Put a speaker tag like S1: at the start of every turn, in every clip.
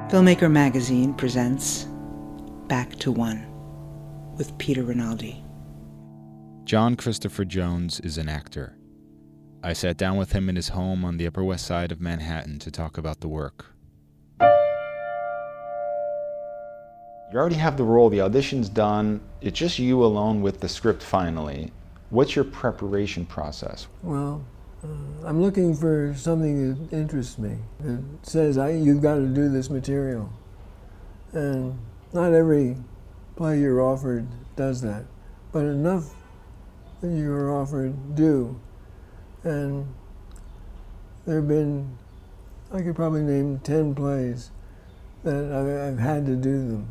S1: Filmmaker Magazine presents Back to One with Peter Rinaldi.
S2: John Christopher Jones is an actor. I sat down with him in his home on the Upper West Side of Manhattan to talk about the work. You already have the role, the audition's done, it's just you alone with the script finally. What's your preparation process?
S3: Well, I'm looking for something that interests me, that says, you've got to do this material. And not every play you're offered does that, but enough that you are offered do. And there have been, I could probably name 10 plays that I've had to do them.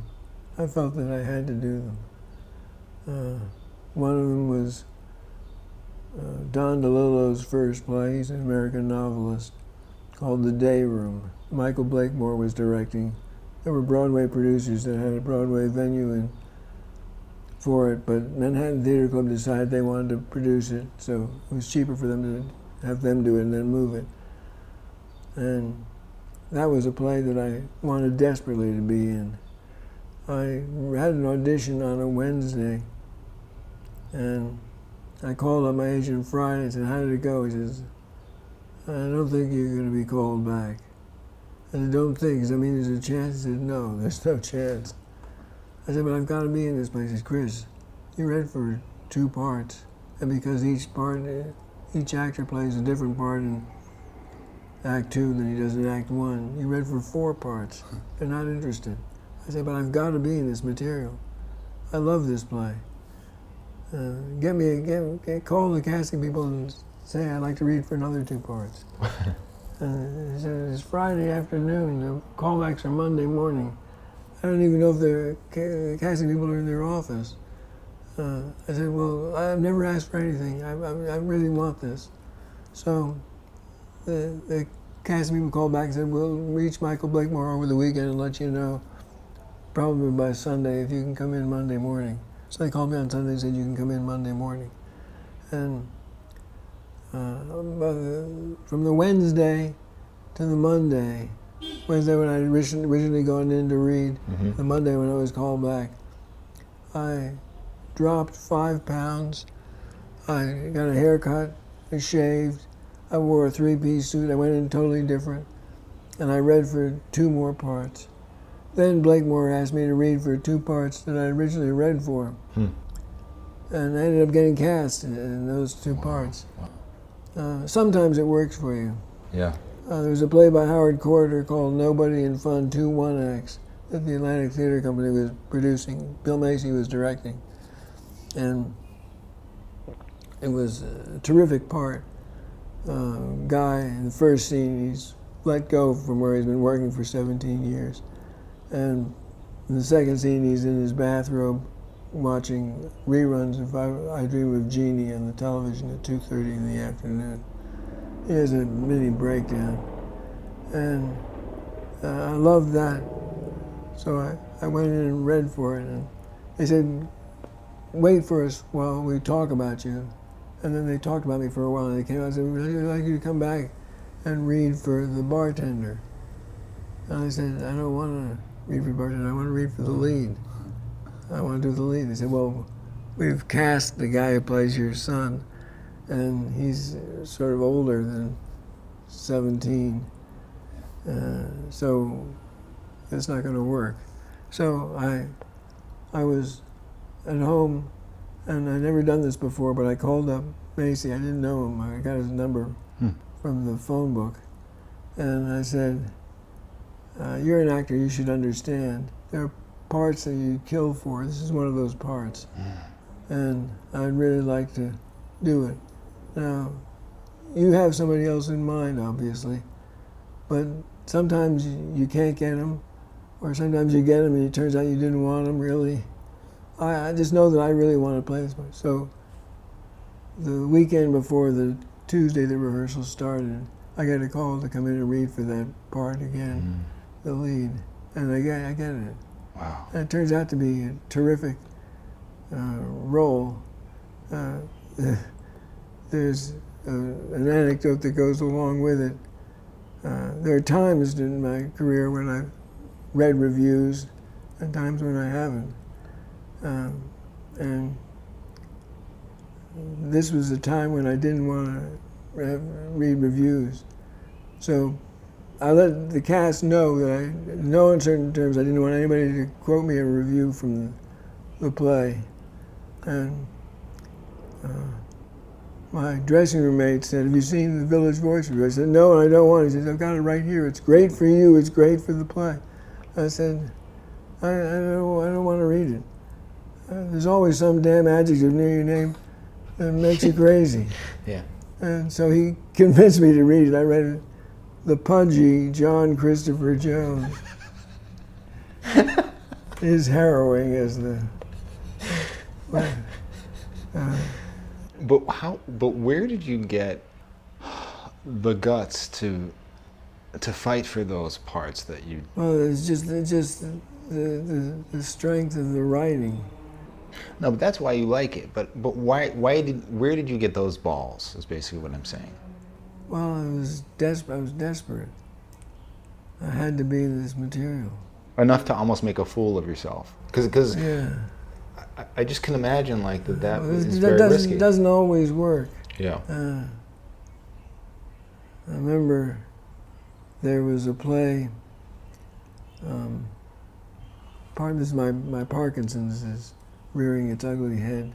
S3: I felt that I had to do them. One of them was Don DeLillo's first play. He's an American novelist, called The Day Room. Michael Blakemore was directing. There were Broadway producers that had a Broadway venue for it, but Manhattan Theater Club decided they wanted to produce it, so it was cheaper for them to have them do it and then move it. And that was a play that I wanted desperately to be in. I had an audition on a Wednesday, and I called up my agent Friday and said, "How did it go?" He says, "I don't think you're going to be called back." I said, "Don't think, does that mean there's a chance?" He said, "No, there's no chance." I said, "But I've got to be in this place." He said, "Chris, you read for 2 parts, and because each actor plays a different part in Act 2 than he does in Act 1, you read for 4 parts. They're not interested." I said, "But I've got to be in this material. I love this play. Call the casting people and say I'd like to read for another 2 parts." He said, "It's Friday afternoon. The callbacks are Monday morning. I don't even know if the casting people are in their office." I said, "Well, I've never asked for anything. I really want this." So the casting people called back and said, "We'll reach Michael Blakemore over the weekend and let you know, probably by Sunday, if you can come in Monday morning." So they called me on Sunday and said, "You can come in Monday morning." And from the Wednesday to the Monday when I originally gone in to read, the Monday when I was called back, I dropped 5 pounds. I got a haircut, I shaved, I wore a 3-piece suit, I went in totally different, and I read for 2 more parts. Then Blakemore asked me to read for 2 parts that I originally read for. And I ended up getting cast in those 2 parts. Sometimes it works for you.
S2: Yeah.
S3: There was a play by Howard Corder called Nobody in Fun, 2 one-acts that the Atlantic Theater Company was producing. Bill Macy was directing. And it was a terrific part. Guy, in the first scene, he's let go from where he's been working for 17 years. And in the second scene, he's in his bathrobe watching reruns of I Dream of Jeannie on the television at 2:30 in the afternoon. He has a mini breakdown. And I loved that. So I went in and read for it. And they said, "Wait for us while we talk about you." And then they talked about me for a while. And they came out and said, "We'd like you to come back and read for the bartender." And I said, "I don't want to read for the bartender, I want to read for the lead. I want to do the lead." They said, "Well, we've cast the guy who plays your son, and he's sort of older than 17, so it's not going to work." So I was at home, and I'd never done this before, but I called up Macy. I didn't know him. I got his number from the phone book, and I said, "You're an actor, you should understand. There are parts that you kill for. This is one of those parts. And I'd really like to do it. Now, you have somebody else in mind, obviously, but sometimes you can't get them, or sometimes you get them and it turns out you didn't want them really. I just know that I really want to play this part." So the weekend before the Tuesday the rehearsal started, I got a call to come in and read for that part again, the lead, and I get it.
S2: Wow.
S3: And it turns out to be a terrific role. There's an anecdote that goes along with it. There are times in my career when I've read reviews and times when I haven't. And this was a time when I didn't want to read reviews. So I let the cast know that in no uncertain terms, I didn't want anybody to quote me a review from the play. And my dressing room mate said, "Have you seen the Village Voice review?" I said, "No, and I don't want it." He said, "I've got it right here. It's great for you. It's great for the play." I said, I don't want to read it. There's always some damn adjective near your name that makes you crazy.
S2: Yeah.
S3: And so he convinced me to read it. I read it. The pudgy John Christopher Jones is harrowing as the...
S2: But where did you get the guts to fight for those parts that you...
S3: Well, it's just the strength of the writing.
S2: No, but that's why you like it. But where did you get those balls, is basically what I'm saying.
S3: Well, I was desperate. I had to be this material.
S2: Enough to almost make a fool of yourself. Because
S3: yeah.
S2: I just can imagine like that
S3: Well,
S2: is very risky.
S3: It doesn't always work.
S2: Yeah.
S3: I remember there was a play, this is my Parkinson's is rearing its ugly head.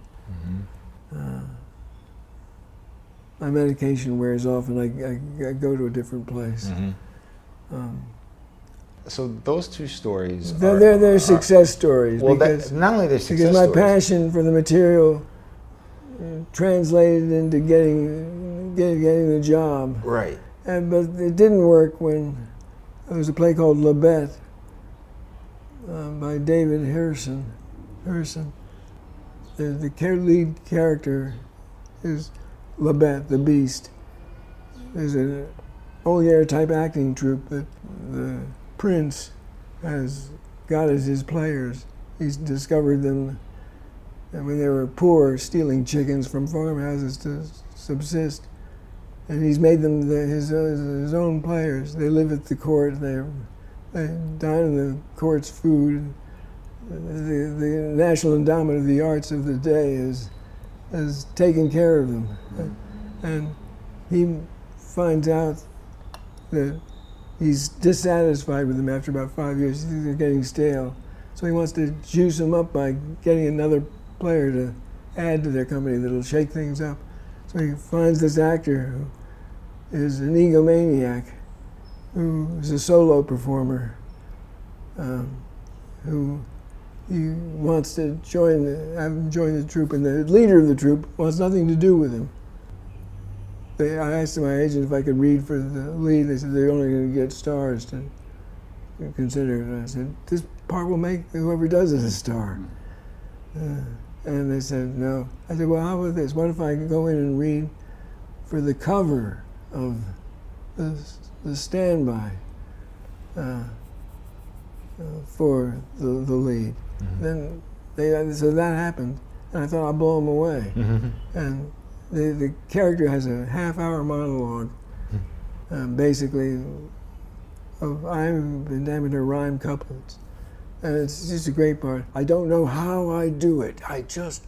S3: Mm-hmm. My medication wears off and I go to a different place.
S2: Mm-hmm. So those two stories
S3: they're success stories.
S2: Well,
S3: because,
S2: not only they're success
S3: because my
S2: stories.
S3: passion for the material translated into getting the job.
S2: Right.
S3: But it didn't work when there was a play called La Bête by David Hurson. The lead character is La Bête, the Beast. There's an Molière type acting troupe that the Prince has got as his players. He's discovered them when they were poor, stealing chickens from farmhouses to subsist. And he's made them his own players. They live at the court, they dine on the court's food. The National Endowment of the Arts of the day has taken care of them. And he finds out that he's dissatisfied with them after about 5 years. He thinks they're getting stale. So he wants to juice them up by getting another player to add to their company that'll shake things up. So he finds this actor who is an egomaniac, who is a solo performer, who he wants to join the troupe, and the leader of the troupe wants nothing to do with him. I asked my agent if I could read for the lead. They said they're only going to get stars to consider it. And I said, this part will make whoever does it a star. And they said, no. I said, well, how about this? What if I go in and read for the cover of the standby for the lead? Mm-hmm. Then so that happened, and I thought I'll blow them away. Mm-hmm. And the character has a half-hour monologue, basically, of I'm in diameter rhyme couplets. And it's just a great part. I don't know how I do it. I just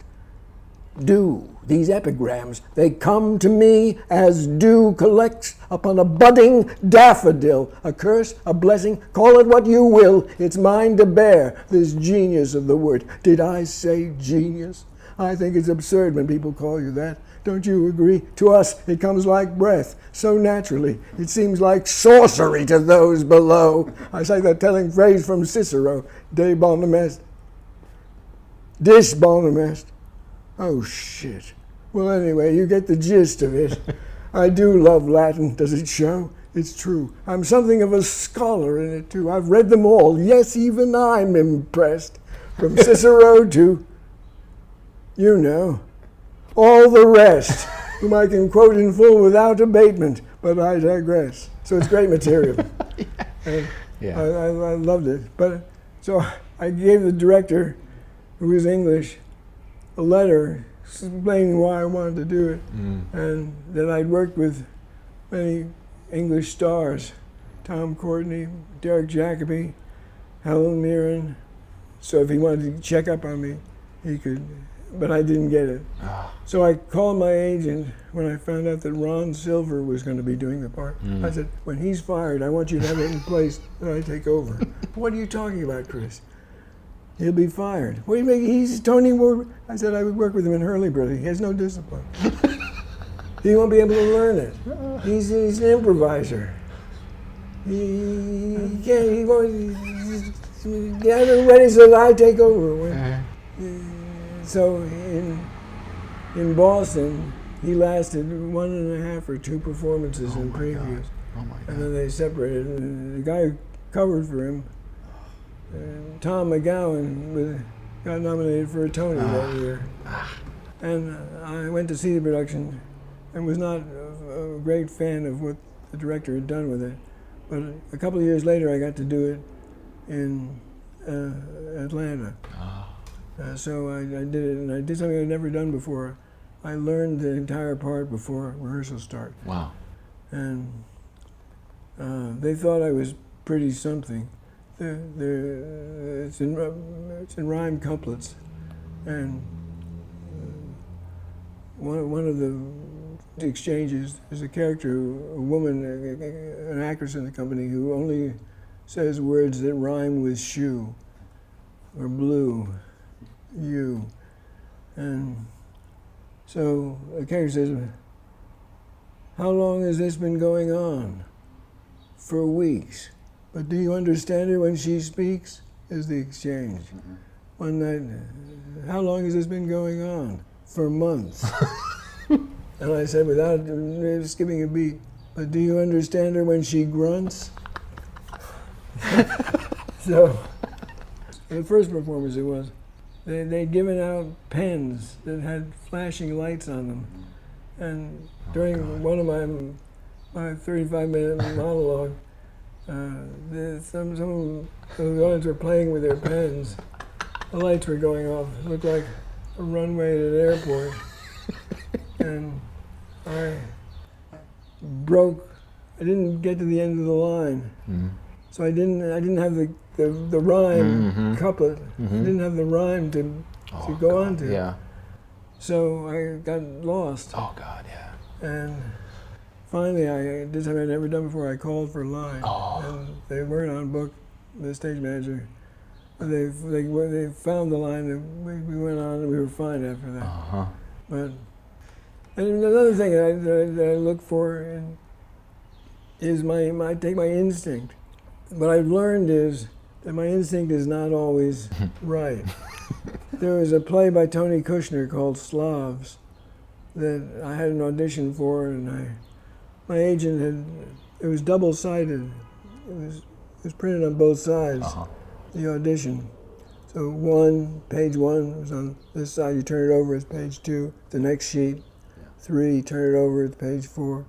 S3: do. These epigrams, they come to me as dew collects upon a budding daffodil. A curse, a blessing, call it what you will. It's mine to bear, this genius of the word. Did I say genius? I think it's absurd when people call you that. Don't you agree? To us, it comes like breath, so naturally. It seems like sorcery to those below. I say that telling phrase from Cicero, De bonum est, dis bonum est. Oh, shit. Well, anyway, you get the gist of it. I do love Latin. Does it show? It's true. I'm something of a scholar in it, too. I've read them all. Yes, even I'm impressed. From Cicero to, you know, all the rest, whom I can quote in full without abatement, but I digress. So it's great material.
S2: Yeah.
S3: I loved it. But so I gave the director, who was English, a letter explaining why I wanted to do it, and that I'd worked with many English stars, Tom Courtenay, Derek Jacobi, Helen Mirren. So if he wanted to check up on me, he could, but I didn't get it. So I called my agent when I found out that Ron Silver was going to be doing the part. I said, when he's fired, I want you to have it in place that I take over. What are you talking about, Chris? He'll be fired. What do you mean? He's Tony Ward. I said I would work with him in Hurlyburly. He has no discipline. He won't be able to learn it. He's an improviser. He can't, he won't, get it ready so that I take over. So in Boston, he lasted 1.5 or 2 performances in previews.
S2: Oh my God.
S3: And then they separated. And the guy who covered for him, Tom McGowan, got nominated for a Tony that year. And I went to see the production and was not a great fan of what the director had done with it. But a couple of years later, I got to do it in Atlanta. So I did it, and I did something I'd never done before. I learned the entire part before rehearsal start.
S2: Wow.
S3: And they thought I was pretty something. It's in rhyme couplets, and one of the exchanges is a character, a woman, an actress in the company who only says words that rhyme with shoe or blue, you. And so the character says, how long has this been going on? For weeks. But do you understand her when she speaks? Is the exchange. One night, how long has this been going on? For months. And I said, without skipping a beat, but do you understand her when she grunts? So, the first performance it was, they'd given out pens that had flashing lights on them. And during one of my 35-minute monologue, some of the audience were playing with their pens. The lights were going off. It looked like a runway at an airport. And I didn't get to the end of the line. So I didn't have the rhyme couplet. I didn't have the rhyme to go on to.
S2: Yeah.
S3: So I got lost.
S2: Oh God, yeah.
S3: And finally, I did something I'd never done before. I called for a line. And they weren't on book, the stage manager. But they found the line, and we went on, and we were fine after that. But and another thing that I look for is I take my instinct. What I've learned is that my instinct is not always right. There was a play by Tony Kushner called Slavs that I had an audition for, and my agent it was double-sided. It was printed on both sides, the audition. So page one was on this side, you turn it over, it's page 2. The next sheet, 3, turn it over, it's page 4.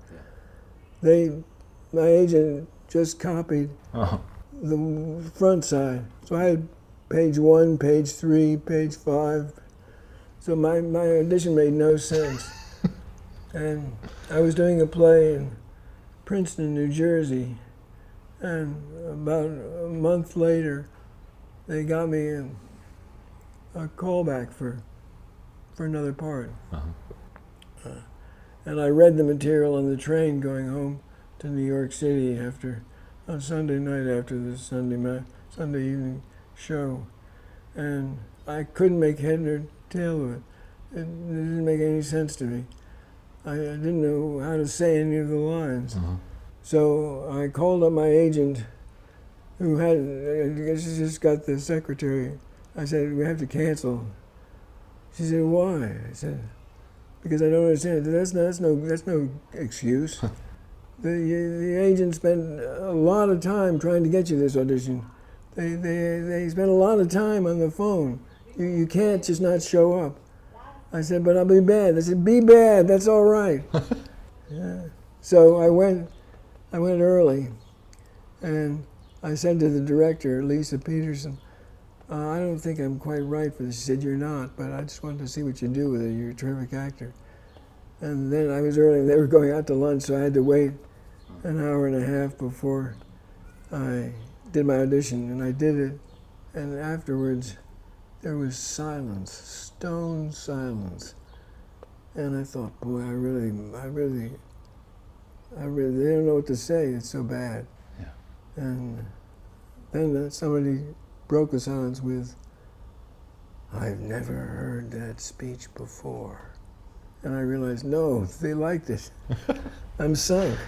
S3: My agent just copied the front side. So I had page 1, page 3, page 5. So my audition made no sense. And I was doing a play in Princeton, New Jersey, and about a month later, they got me a callback for another part. And I read the material on the train going home to New York City on Sunday night after the Sunday evening show. And I couldn't make head nor tail of it. It didn't make any sense to me. I didn't know how to say any of the lines. So I called up my agent, who I guess she just got the secretary. I said, we have to cancel. She said, why? I said, because I don't understand. That's no excuse. The agent spent a lot of time trying to get you this audition. They spent a lot of time on the phone. You can't just not show up. I said, but I'll be bad. They said, be bad, that's all right. So I went early, and I said to the director, Lisa Peterson, I don't think I'm quite right for this. She said, you're not, but I just wanted to see what you do with it. You're a terrific actor. And then I was early, and they were going out to lunch, so I had to wait an hour and a half before I did my audition, and I did it. And afterwards, there was silence, stone silence. And I thought, boy, I really, they don't know what to say, it's so bad.
S2: Yeah.
S3: And then somebody broke the silence with, "I've never heard that speech before." And I realized, no, they liked it. I'm sunk.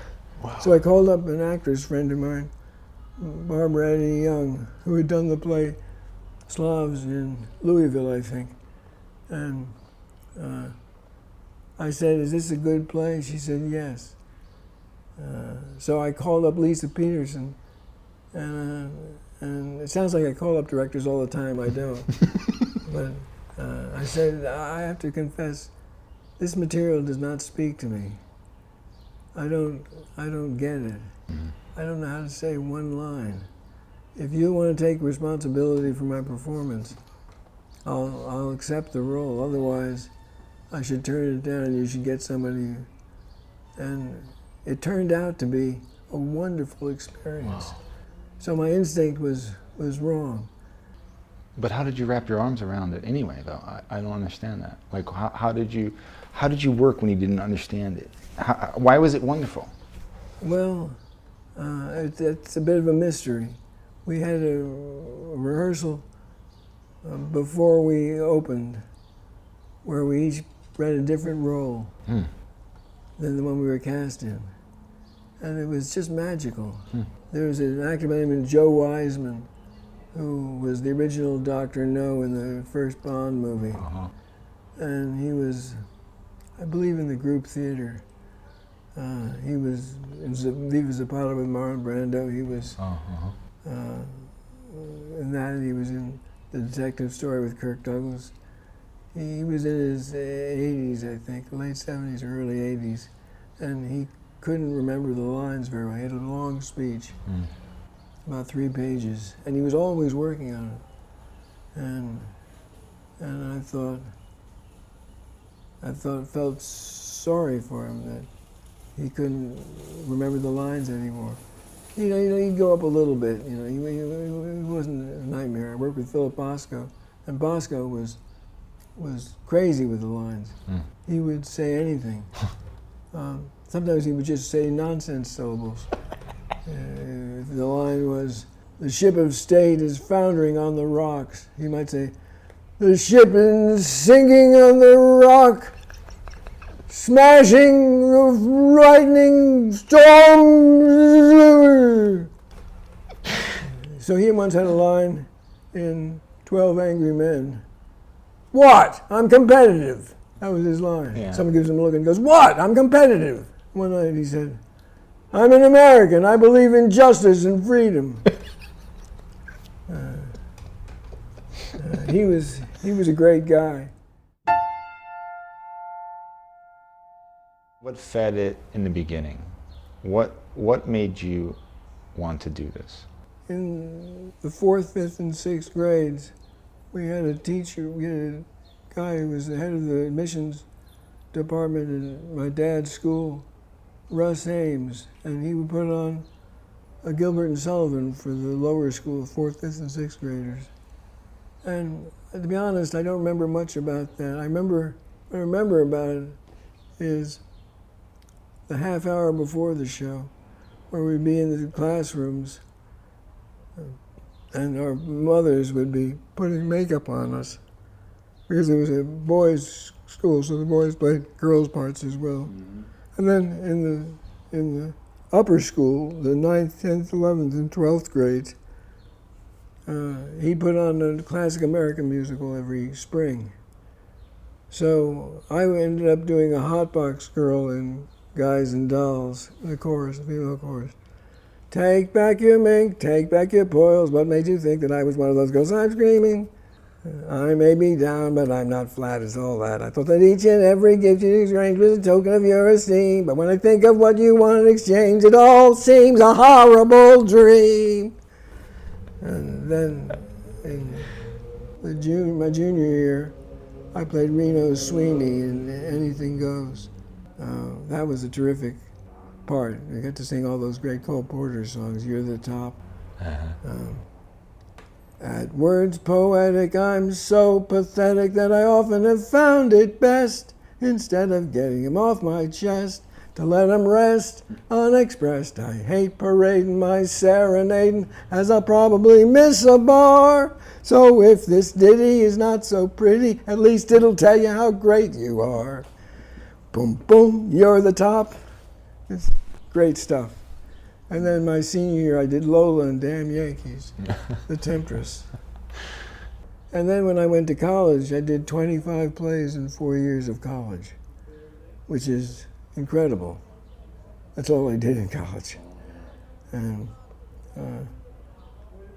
S2: Wow.
S3: So I called up an actress friend of mine, Barbara Annie Young, who had done the play Slavs in Louisville, I think. And I said, "Is this a good play?" She said, "Yes." So I called up Lisa Peterson, and it sounds like I call up directors all the time. I don't. But I said, "I have to confess, this material does not speak to me. I don't get it.
S2: Mm-hmm.
S3: I don't know how to say one line. If you want to take responsibility for my performance, I'll accept the role. Otherwise, I should turn it down. You should get somebody." And it turned out to be a wonderful experience.
S2: Wow.
S3: So my instinct was wrong.
S2: But how did you wrap your arms around it anyway, though? I don't understand that. Like, how did you work when you didn't understand it? Why was it wonderful?
S3: Well, it's a bit of a mystery. We had a rehearsal before we opened, where we each read a different role than the one we were cast in. And it was just magical. There was an actor by the name of Joe Wiseman, who was the original Dr. No in the first Bond movie.
S2: Uh-huh.
S3: And he was, I believe, in the group theater. He was a pilot with Marlon Brando. He was in that. He was in The Detective Story with Kirk Douglas. He was in his 80s, I think, late 70s or early 80s, and he couldn't remember the lines very well. He had a long speech, about 3 pages, and he was always working on it. And I felt sorry for him that he couldn't remember the lines anymore. You know, he'd go up a little bit. You know, he wasn't a nightmare. I worked with Philip Bosco, and Bosco was crazy with the lines. He would say anything. Sometimes he would just say nonsense syllables. If the line was, "The ship of state is foundering on the rocks," he might say, "The ship is sinking on the rock, smashing of lightning storm." So he once had a line in 12 Angry Men. "What? I'm competitive." That was his line.
S2: Yeah.
S3: Someone gives him a look and goes, "What? I'm competitive." One night he said, "I'm an American. I believe in justice and freedom." He was a great guy.
S2: What fed it in the beginning? What made you want to do this?
S3: In the 4th, 5th, and 6th grades, we had a teacher, we had a guy who was the head of the admissions department in my dad's school, Russ Ames, and he would put on a Gilbert and Sullivan for the lower school, 4th, 5th, and 6th graders. And to be honest, I don't remember much about that. What I remember about it is the half hour before the show, where we'd be in the classrooms and our mothers would be putting makeup on us, because it was a boys' school, so the boys played girls' parts as well. And then in the upper school, the 9th, 10th, 11th, and 12th grades, he put on a classic American musical every spring. So I ended up doing a hotbox girl in Guys and Dolls, the chorus, the female chorus. "Take back your mink, take back your poils. What made you think that I was one of those girls?" I'm screaming. "I may be down, but I'm not flat," is all that. "I thought that each and every gift you exchanged was a token of your esteem. But when I think of what you want in exchange, it all seems a horrible dream." And then in my junior year, I played Reno Sweeney in Anything Goes. That was a terrific part. I got to sing all those great Cole Porter songs, "You're the Top." At words poetic, I'm so pathetic that I often have found it best, instead of getting 'em off my chest, to let 'em rest unexpressed. I hate parading my serenading, as I'll probably miss a bar. So if this ditty is not so pretty, at least it'll tell you how great you are. Boom, boom, you're the top. It's great stuff. And then my senior year, I did Lola and Damn Yankees, The Temptress. And then when I went to college, I did 25 plays in 4 years of college, which is incredible. That's all I did in college. And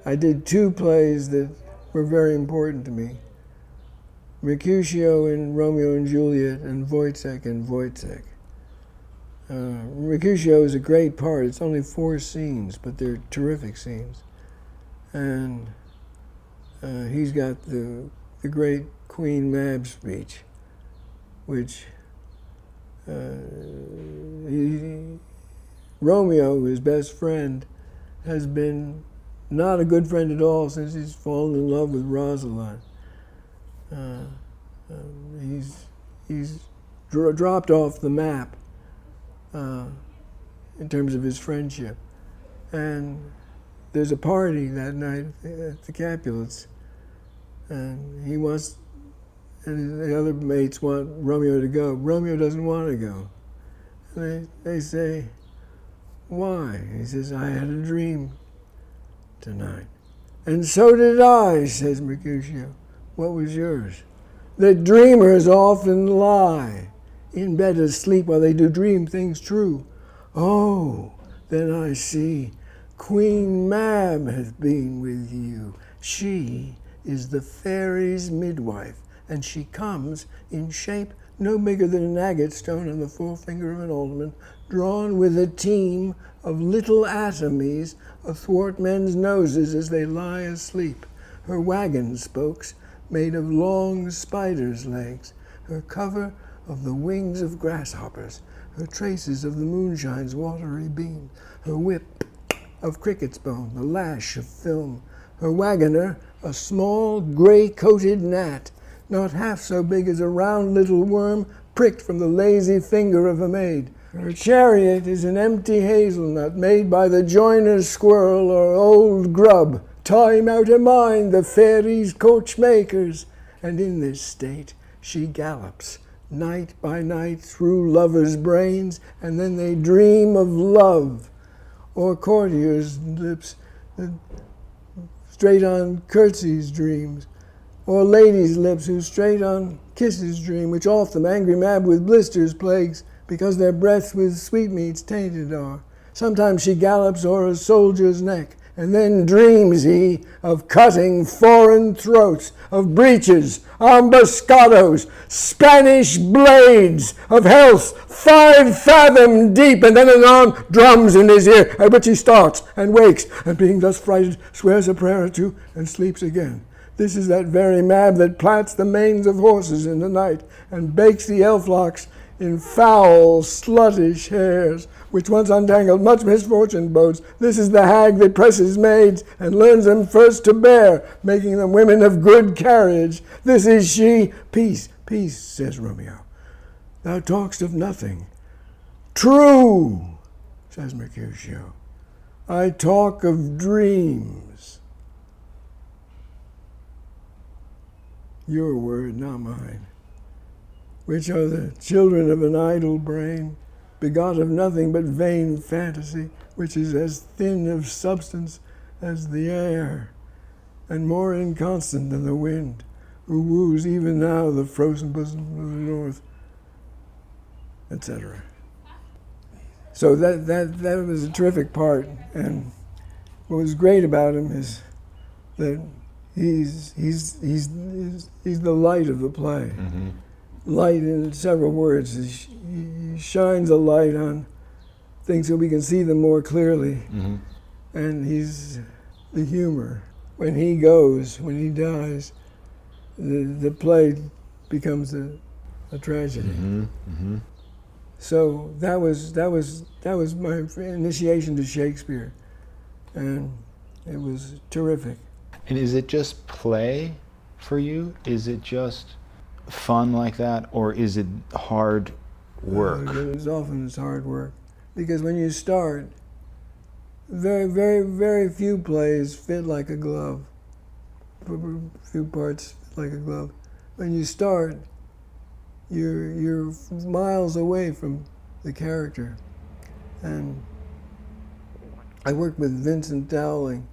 S3: I did 2 plays that were very important to me. Mercutio in Romeo and Juliet and Wojciech in Wojciech. Mercutio is a great part. It's only 4 scenes, but they're terrific scenes. And he's got the great Queen Mab speech, which Romeo, his best friend, has been not a good friend at all since he's fallen in love with Rosalind. He's dropped off the map in terms of his friendship. And there's a party that night at the Capulets, and he wants, and the other mates want Romeo to go. Romeo doesn't want to go. And they say, why? He says, I had a dream tonight. And so did I, says Mercutio. What was yours? That dreamers often lie in bed asleep while they do dream things true. Oh, then I see Queen Mab hath been with you. She is the fairy's midwife, and she comes in shape no bigger than an agate stone on the forefinger of an alderman, drawn with a team of little atomies athwart men's noses as they lie asleep. Her wagon spokes made of long spiders' legs, her cover of the wings of grasshoppers, her traces of the moonshine's watery beam, her whip of cricket's bone, the lash of film, her wagoner a small gray-coated gnat, not half so big as a round little worm pricked from the lazy finger of a maid. Her chariot is an empty hazelnut made by the joiner's squirrel or old grub. Time out of mind, the fairies' coachmakers. And in this state she gallops, night by night, through lovers' brains, and then they dream of love, or courtiers' lips, straight on curtsies dreams, or ladies' lips who straight on kisses dream, which oft them angry Mab with blisters plagues, because their breath with sweetmeats tainted are. Sometimes she gallops o'er a soldier's neck, and then dreams he of cutting foreign throats, of breaches, ambuscados, Spanish blades, of health 5 fathom deep, and then anon drums in his ear, at which he starts and wakes, and being thus frighted, swears a prayer or two, and sleeps again. This is that very Mab that plats the manes of horses in the night, and bakes the elf locks in foul, sluttish hairs, which once untangled much misfortune bodes. This is the hag that presses maids, and learns them first to bear, making them women of good carriage. This is she. Peace, peace, says Romeo. Thou talk'st of nothing. True, says Mercutio. I talk of dreams. Your word, not mine. Which are the children of an idle brain, begot of nothing but vain fantasy, which is as thin of substance as the air, and more inconstant than the wind, who woos even now the frozen bosom of the north, etc. So that was a terrific part, and what was great about him is that he's the light of the play. Mm-hmm. Light in several words. He shines a light on things so we can see them more clearly. Mm-hmm. And he's the humor. When he goes, when he dies, the play becomes a tragedy. Mm-hmm. Mm-hmm. So that was my initiation to Shakespeare, and it was terrific.
S2: And is it just play for you? Is it just fun like that, or is it hard work?
S3: It's hard work, because when you start, very, very, very few plays fit like a glove. Few parts fit like a glove. When you start, you're miles away from the character. And I worked with Vincent Dowling,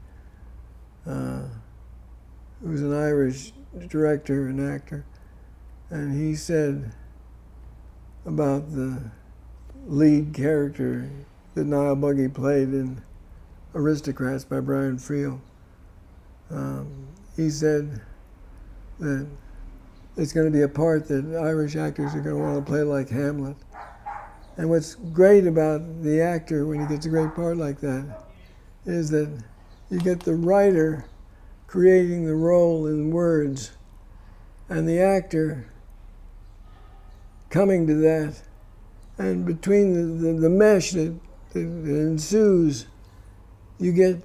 S3: who was an Irish director and actor, and he said about the lead character that Niall Buggy played in Aristocrats by Brian Friel. He said that it's going to be a part that Irish actors are going to want to play like Hamlet. And what's great about the actor when he gets a great part like that is that you get the writer creating the role in words and the actor coming to that, and between the mesh that ensues, you get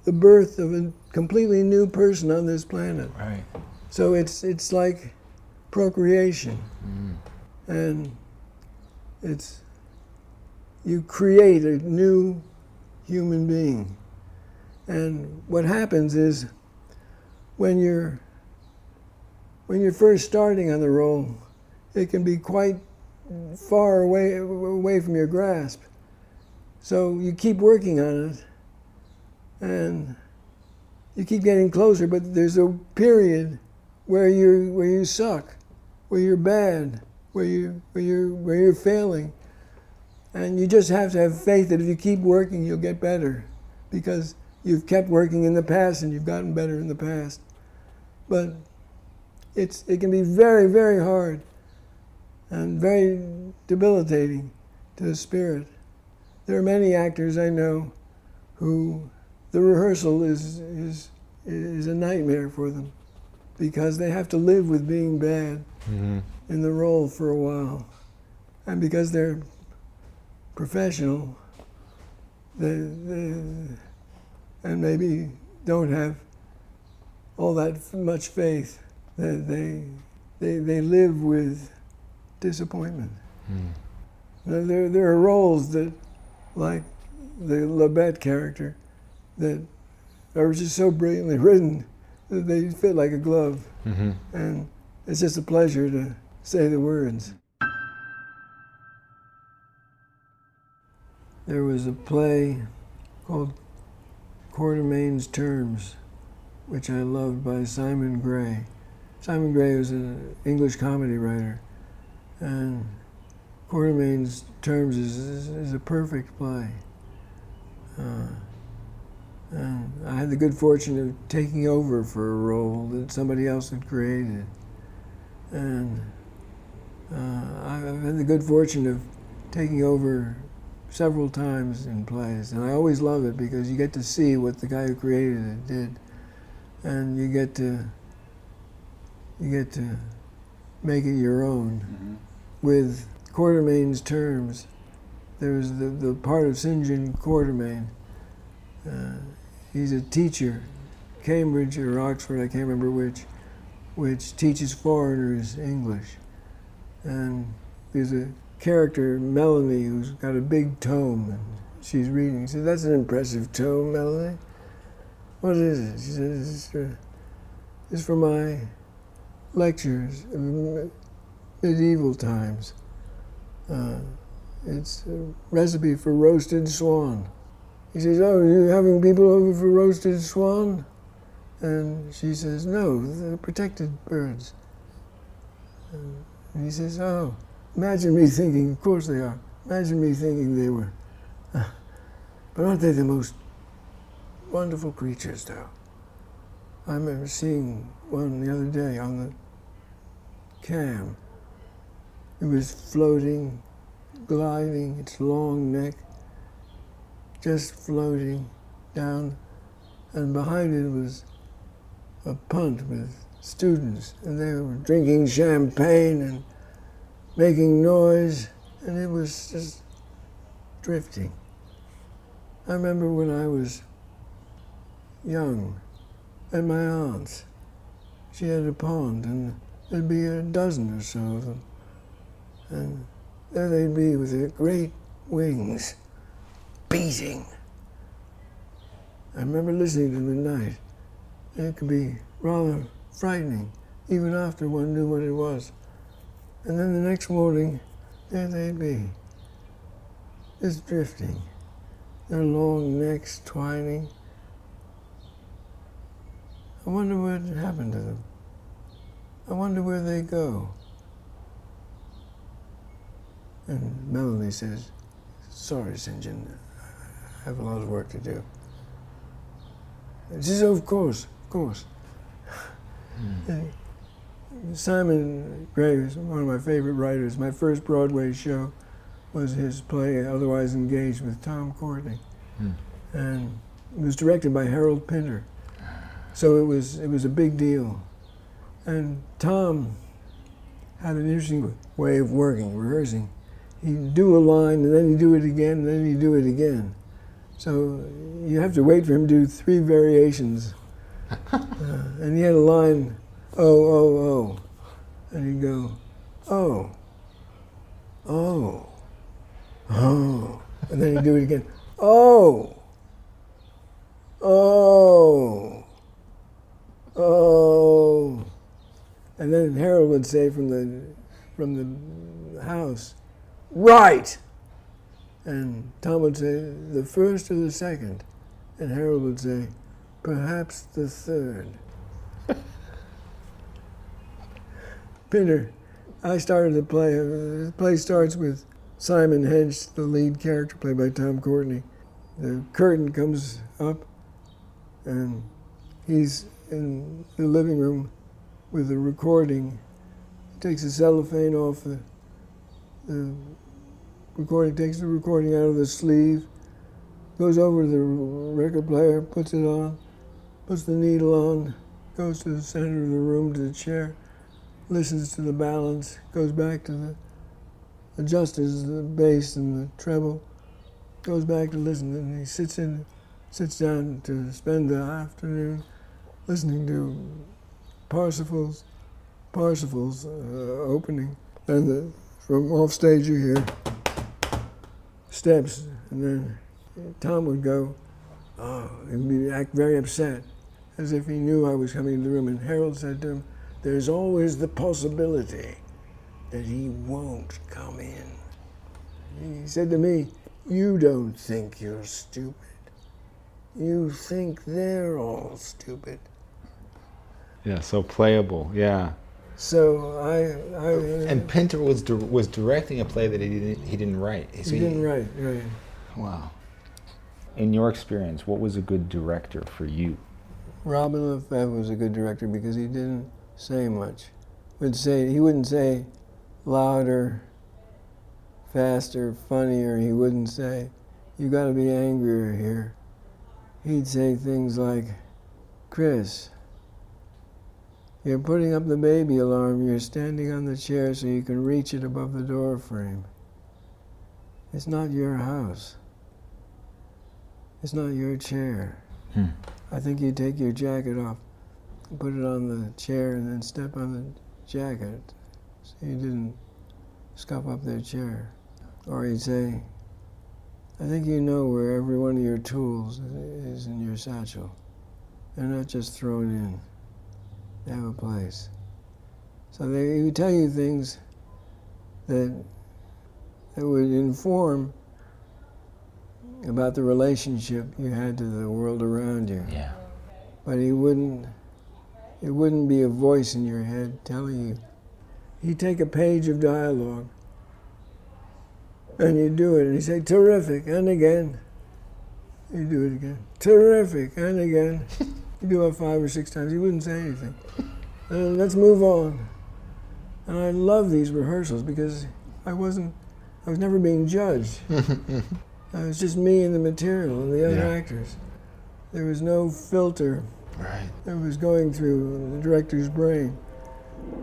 S3: the birth of a completely new person on this planet.
S2: Right.
S3: So it's like procreation. And you create a new human being. And what happens is when you're first starting on the role, it can be quite far away from your grasp. So you keep working on it, and you keep getting closer, but there's a period where you suck, where you're bad, where you're failing. And you just have to have faith that if you keep working, you'll get better, because you've kept working in the past and you've gotten better in the past. But it can be very, very hard and very debilitating to the spirit. There are many actors I know who the rehearsal is a nightmare for them, because they have to live with being bad in the role for a while. And because they're professional, and maybe don't have all that much faith, that they live with disappointment. Now, there are roles that, like the Labette character, that are just so brilliantly written that they fit like a glove. And it's just a pleasure to say the words. There was a play called Quatermain's Terms, which I loved, by Simon Gray. Simon Gray was an English comedy writer, and Quatermain's Terms is a perfect play. And I had the good fortune of taking over for a role that somebody else had created. And I've had the good fortune of taking over several times in plays, and I always love it because you get to see what the guy who created it did, and you get to make it your own. With Quatermain's Terms, there's the part of St. John Quatermain. He's a teacher, Cambridge or Oxford, I can't remember which teaches foreigners English. And there's a character, Melanie, who's got a big tome, and she's reading. He said, "That's an impressive tome, Melanie. What is it?" She said, it's for my lectures of medieval times. It's a recipe for roasted swan. He says, "Oh, are you having people over for roasted swan?" And she says, "No, they're protected birds." And he says, "Oh, imagine me thinking," of course they are, imagine me thinking they were. But aren't they the most wonderful creatures, though? I remember seeing one the other day on the cam. It was floating, gliding, its long neck, just floating down, and behind it was a punt with students, and they were drinking champagne and making noise, and it was just drifting. I remember when I was young, at my aunt's. She had a pond, and there'd be a dozen or so of them. And there they'd be with their great wings, beating. I remember listening to them at night. It could be rather frightening, even after one knew what it was. And then the next morning, there they'd be, just drifting, their long necks twining. I wonder what happened to them. I wonder where they go. And Melanie says, sorry, St. John, I have a lot of work to do. And she says, of course. Simon Gray is one of my favorite writers. My first Broadway show was his play, Otherwise Engaged, with Tom Courtney. And it was directed by Harold Pinter. So it was a big deal. And Tom had an interesting way of working, rehearsing. He'd do a line, and then he'd do it again, and then he'd do it again. So you have to wait for him to do 3 variations. And he had a line, oh. And he'd go, oh. And then he'd do it again, oh. And then Harold would say from the house, right. And Tom would say, the first or the second. And Harold would say, perhaps the third. Pinter, I started the play. The play starts with Simon Hedge, the lead character played by Tom Courtney. The curtain comes up, and he's in the living room with a recording. He takes the cellophane off the recording, takes the recording out of the sleeve, goes over to the record player, puts it on, puts the needle on, goes to the center of the room to the chair, listens to the balance, goes back to adjusts the bass and the treble, goes back to listen, and he sits down to spend the afternoon listening to Parsifal's opening. And from off stage you hear steps, and then Tom would go, and act very upset, as if he knew I was coming into the room. And Harold said to him, there's always the possibility that he won't come in. He said to me, you don't think you're stupid. You think they're all stupid.
S2: Yeah, so playable, yeah.
S3: So
S2: And Pinter was directing a play that he didn't write. So
S3: he didn't write, right.
S2: Wow. In your experience, what was a good director for you?
S3: Robin Lefebvre was a good director because he didn't say much. He wouldn't say louder, faster, funnier. He wouldn't say, you got to be angrier here. He'd say things like, Chris, you're putting up the baby alarm. You're standing on the chair so you can reach it above the door frame. It's not your house. It's not your chair. I think you take your jacket off, put it on the chair, and then step on the jacket so you didn't scuff up their chair. Or he'd say, I think you know where every one of your tools is in your satchel. They're not just thrown in. They have a place. So he would tell you things that would inform about the relationship you had to the world around you.
S2: Yeah.
S3: But it wouldn't be a voice in your head telling you. He'd take a page of dialogue and you'd do it, and he'd say, terrific, and again. You'd do it again. Terrific, and again. You'd do it 5 or 6 times. He wouldn't say anything. Let's move on. And I love these rehearsals because I was never being judged. It was just me and the material and the other actors. There was no filter that was going through the director's brain.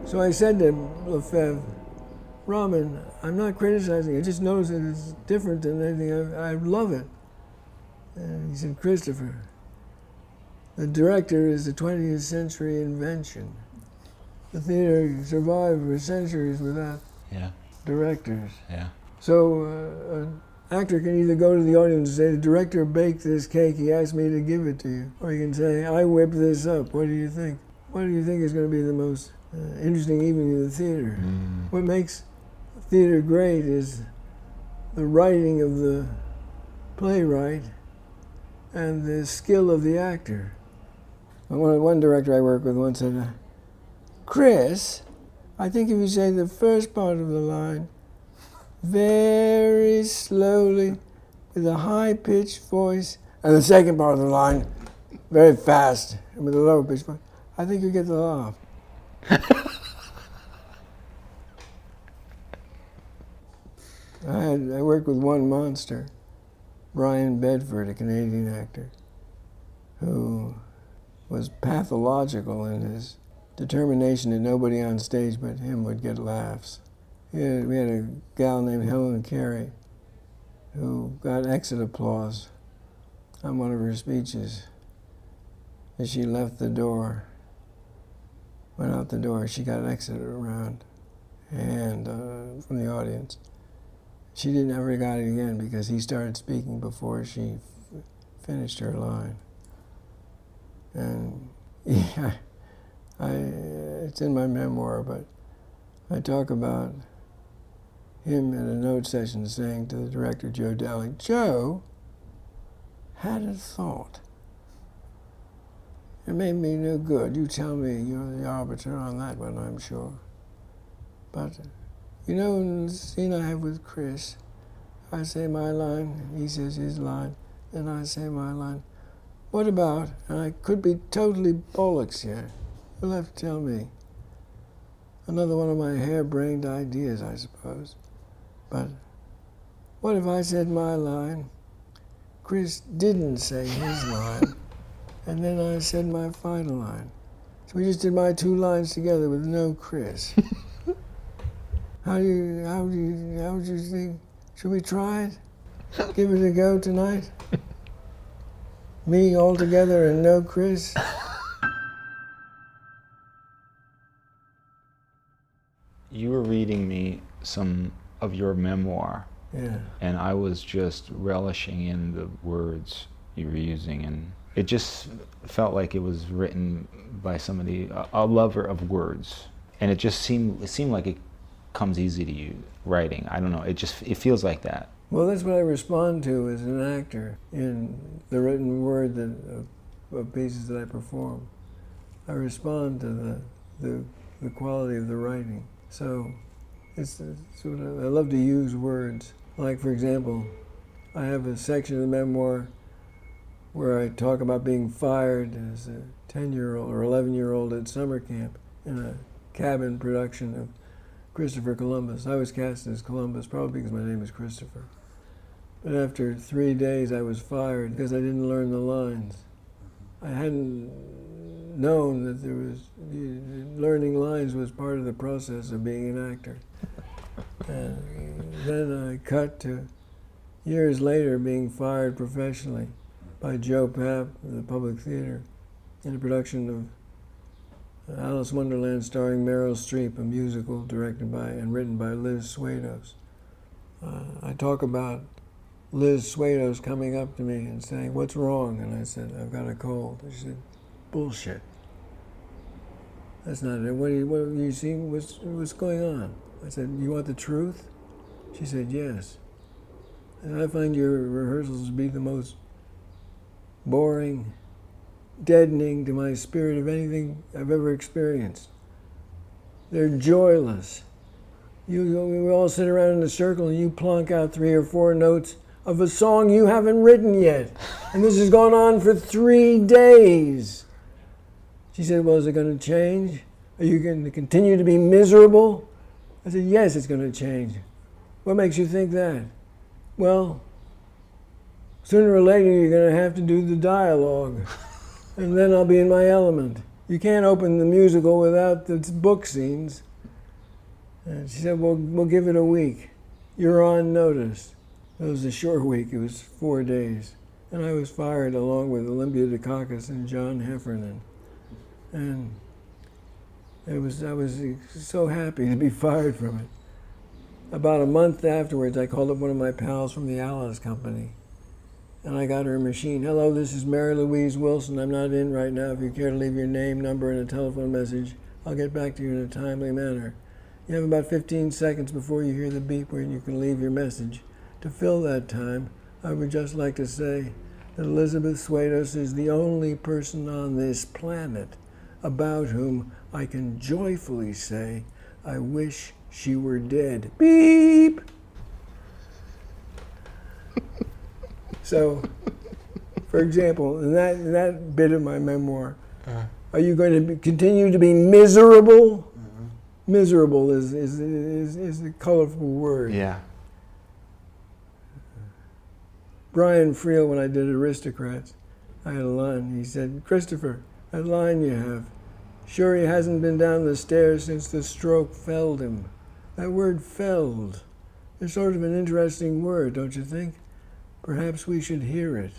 S3: So I said to Lefebvre, Robin, I'm not criticizing, I just noticed that it's different than anything. I love it. And he said, Christopher, The director is a 20th century invention. The theater survived for centuries without directors.
S2: Yeah.
S3: So an actor can either go to the audience and say, the director baked this cake, he asked me to give it to you. Or you can say, I whipped this up, what do you think? What do you think is going to be the most interesting evening in the theater? What makes theater great is the writing of the playwright and the skill of the actor. One director I worked with once said, Chris, I think if you say the first part of the line very slowly with a high-pitched voice, and the second part of the line very fast and with a low-pitched voice, I think you get the laugh. I worked with one monster, Brian Bedford, a Canadian actor, who was pathological in his determination that nobody on stage but him would get laughs. We had a gal named Helen Carey who got exit applause on one of her speeches. As she left the door, went out the door, she got exited around and from the audience. She didn't ever got it again because he started speaking before she finished her line. And yeah, it's in my memoir, but I talk about him in a note session saying to the director, Joe Dowling, Joe had a thought. It made me no good. You tell me, you're the arbiter on that one, I'm sure. But, you know, in the scene I have with Chris, I say my line, he says his line, then I say my line. What about, and I could be totally bollocks here, you'll have to tell me. Another one of my harebrained ideas, I suppose. But what if I said my line, Chris didn't say his line, and then I said my final line. So we just did my two lines together with no Chris. How would you think? Should we try it? Give it a go tonight? Me all together and no Chris?
S2: You were reading me some of your memoir,
S3: Yeah.
S2: and I was just relishing in the words you were using, and it just felt like it was written by somebody, a lover of words, and it seemed like it comes easy to you writing. I don't know, it feels like that.
S3: Well, that's what I respond to as an actor in the written word of pieces that I perform. I respond to the quality of the writing. So it's sort of, I love to use words. Like, for example, I have a section of the memoir where I talk about being fired as a 10-year-old or 11-year-old at summer camp in a cabin production of Christopher Columbus. I was cast as Columbus, probably because my name is Christopher. But after 3 days, I was fired because I didn't learn the lines. I hadn't known that learning lines was part of the process of being an actor. And then I cut to years later being fired professionally by Joe Papp of the Public Theater in a production of Alice in Wonderland starring Meryl Streep, a musical directed by and written by Liz Swados. I talk about Liz Swados coming up to me and saying, "What's wrong?" And I said, "I've got a cold." She said, "Bullshit. That's not it. What do you see? What's going on?" I said, "You want the truth?" She said, "Yes." And I find your rehearsals to be the most boring, deadening to my spirit of anything I've ever experienced. They're joyless. We all sit around in a circle and you plonk out 3 or 4 notes of a song you haven't written yet. And this has gone on for 3 days. She said, "Well, is it going to change? Are you going to continue to be miserable?" I said, "Yes, it's going to change." "What makes you think that?" "Well, sooner or later you're going to have to do the dialogue. And then I'll be in my element. You can't open the musical without the book scenes." And she said, "Well, we'll give it a week. You're on notice." It was a short week. It was 4 days. And I was fired along with Olympia Dukakis and John Heffernan. And I was so happy to be fired from it. About a month afterwards, I called up one of my pals from the Alice Company. And I got her a machine. Hello, this is Mary Louise Wilson. I'm not in right now. If you care to leave your name, number, and a telephone message, I'll get back to you in a timely manner. You have about 15 seconds before you hear the beep where you can leave your message. To fill that time, I would just like to say that Elizabeth Swados is the only person on this planet about whom I can joyfully say, I wish she were dead. Beep! So, for example, in that bit of my memoir, are you going to continue to be miserable? Miserable is a colorful word.
S2: Yeah.
S3: Brian Friel, when I did Aristocrats, I had a line. He said, Christopher, that line you have, sure he hasn't been down the stairs since the stroke felled him. That word felled is sort of an interesting word, don't you think? Perhaps we should hear it.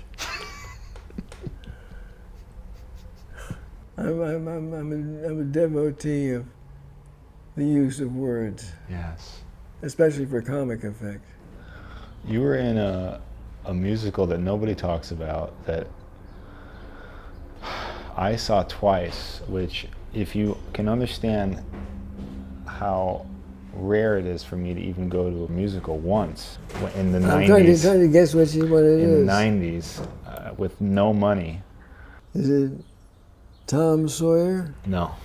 S3: I'm a devotee of the use of words.
S2: Yes.
S3: Especially for comic effect.
S2: You were in a musical that nobody talks about that I saw twice, which if you can understand how rare it is for me to even go to a musical once in the 90s.
S3: I'm trying to guess what it is.
S2: In the 90s, with no money.
S3: Is it Tom Sawyer?
S2: No.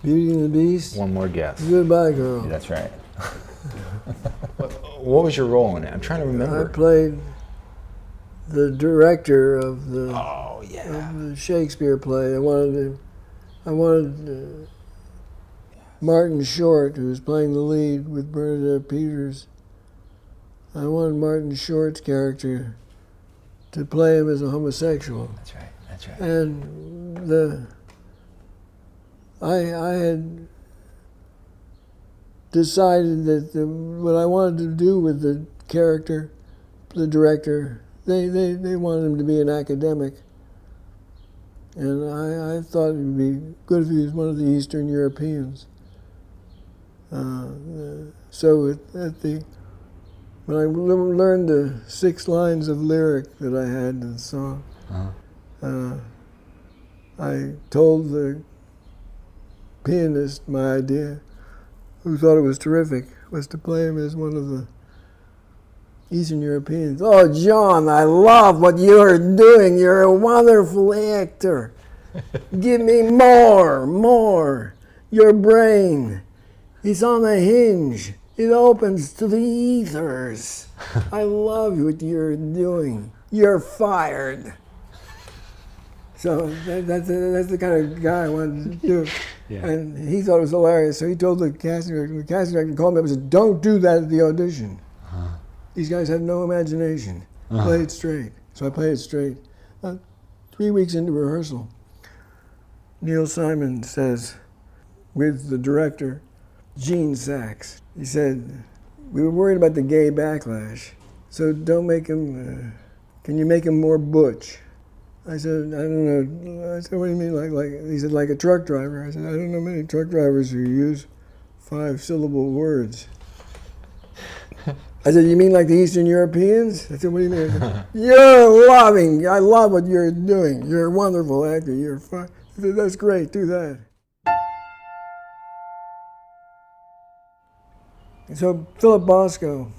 S3: Beauty and the Beast?
S2: One more guess.
S3: Goodbye, Girl.
S2: That's right. What was your role in it? I'm trying to remember.
S3: I played the director of the,
S2: of
S3: the Shakespeare play. I wanted Martin Short, who was playing the lead with Bernadette Peters. I wanted Martin Short's character to play him as a homosexual.
S2: That's right. That's right.
S3: And I had decided that what I wanted to do with the character, the director, they wanted him to be an academic. And I thought it would be good if he was one of the Eastern Europeans. So when I learned the 6 lines of lyric that I had in the song, I told the pianist my idea, who thought it was terrific, was to play him as one of the Eastern Europeans. Oh, John, I love what you're doing. You're a wonderful actor. Give me more. Your brain, it's on a hinge. It opens to the ethers. I love what you're doing. You're fired. So that's the kind of guy I wanted to do.
S2: Yeah.
S3: And he thought it was hilarious, so he told the casting director. The casting director called me up and said, don't do that at the audition. These guys have no imagination. Play it straight. So I played it straight. 3 weeks into rehearsal, Neil Simon says, with the director, Gene Sachs, he said, we were worried about the gay backlash, so don't make him, can you make him more butch? I said, I don't know. I said, what do you mean, like? He said, like a truck driver. I said, I don't know many truck drivers who use 5-syllable words. I said, you mean like the Eastern Europeans? I said, what do you mean? I love what you're doing. You're a wonderful actor. You're fine. I said, that's great, do that. So Philip Bosco,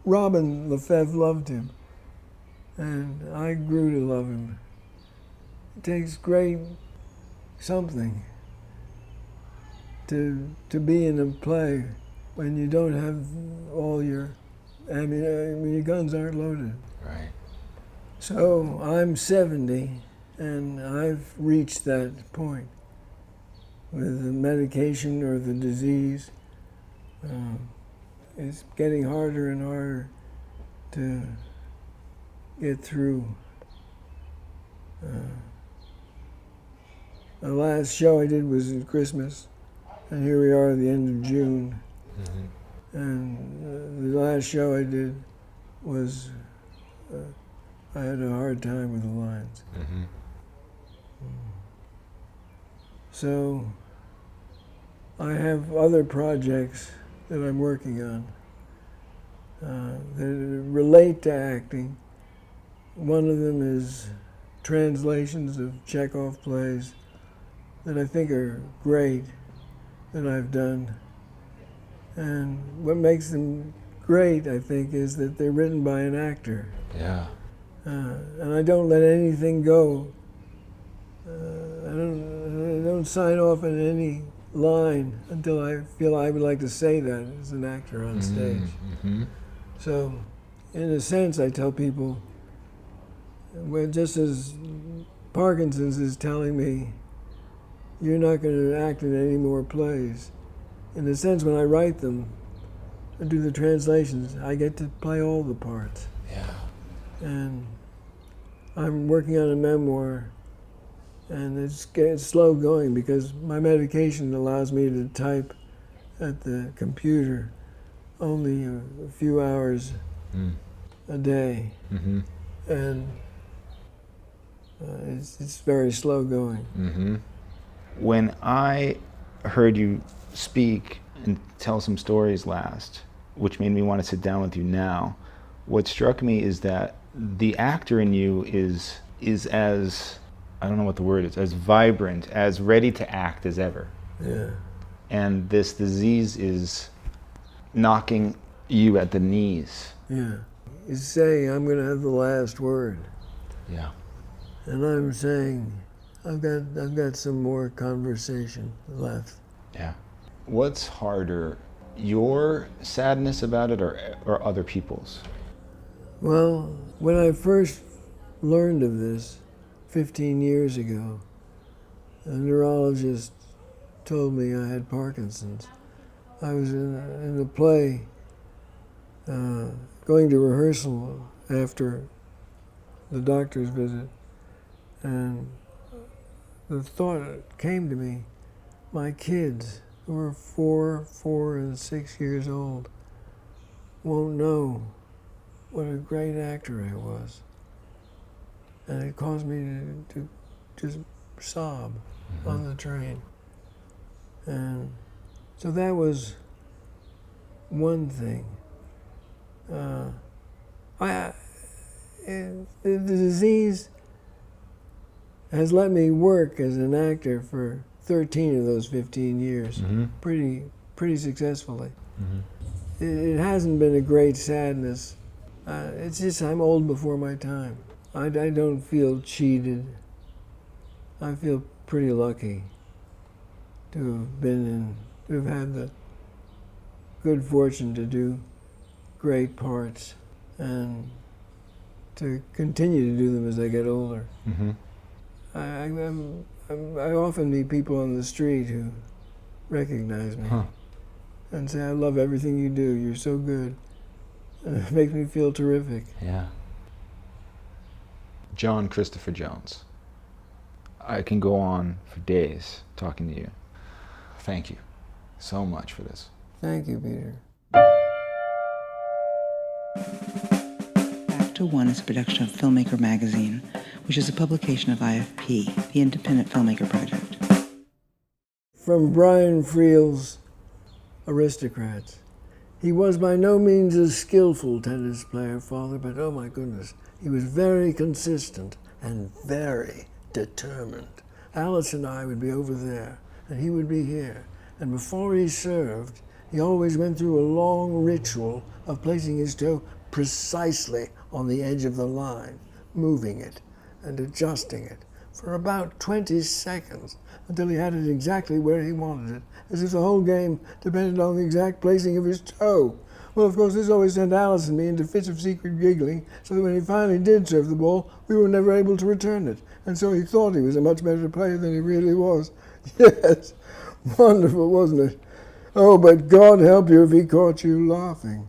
S3: Robin Lefebvre loved him, and I grew to love him. It takes great something to be in a play when you don't have all your, your guns aren't loaded.
S2: Right.
S3: So I'm 70, and I've reached that point with the medication or the disease. It's getting harder and harder to get through. The last show I did was at Christmas, and here we are at the end of June. Mm-hmm. And the last show I did was I had a hard time with the lines.
S2: Mm-hmm.
S3: So I have other projects that I'm working on that relate to acting. One of them is translations of Chekov plays that I think are great, that I've done. And what makes them great, I think, is that they're written by an actor.
S2: Yeah.
S3: And I don't let anything go. I don't sign off on any line until I feel I would like to say that as an actor on stage.
S2: Mm-hmm.
S3: So, in a sense, I tell people, well, just as Parkinson's is telling me, you're not going to act in any more plays. In a sense, when I write them and do the translations, I get to play all the parts.
S2: Yeah.
S3: And I'm working on a memoir, and it's slow going because my medication allows me to type at the computer only a few hours a day.
S2: Mm-hmm.
S3: And it's very slow going.
S2: Mm-hmm. When I heard you speak and tell some stories last, which made me want to sit down with you now, what struck me is that the actor in you is as, I don't know what the word is, as vibrant, as ready to act as ever.
S3: Yeah.
S2: And this disease is knocking you at the knees.
S3: Yeah. He's saying, I'm going to have the last word.
S2: Yeah.
S3: And I'm saying, I've got some more conversation left.
S2: Yeah. What's harder, your sadness about it or other people's?
S3: Well, when I first learned of this 15 years ago, a neurologist told me I had Parkinson's. I was in a play, going to rehearsal after the doctor's visit, and the thought came to me, my kids, who are 4 and 6 years old, won't know what a great actor I was. And it caused me to just sob on the train. And so that was one thing. The disease has let me work as an actor for 13 of those 15 years, pretty successfully. It hasn't been a great sadness. It's just I'm old before my time. I don't feel cheated. I feel pretty lucky to have had the good fortune to do great parts and to continue to do them as I get older.
S2: Mm-hmm.
S3: I often meet people on the street who recognize me and say, I love everything you do, you're so good. And it makes me feel terrific.
S2: Yeah. John Christopher Jones. I can go on for days talking to you. Thank you so much for this.
S3: Thank you, Peter.
S1: Back to One is a production of Filmmaker Magazine, which is a publication of IFP, the Independent Filmmaker Project.
S3: From Brian Friel's Aristocrats. He was by no means a skillful tennis player, Father, but oh my goodness, he was very consistent and very determined. Alice and I would be over there, and he would be here. And before he served, he always went through a long ritual of placing his toe precisely on the edge of the line, moving it and adjusting it for about 20 seconds until he had it exactly where he wanted it, as if the whole game depended on the exact placing of his toe. Well, of course, this always sent Alice and me into fits of secret giggling, so that when he finally did serve the ball, we were never able to return it. And so he thought he was a much better player than he really was. Yes, wonderful, wasn't it? Oh, but God help you if he caught you laughing.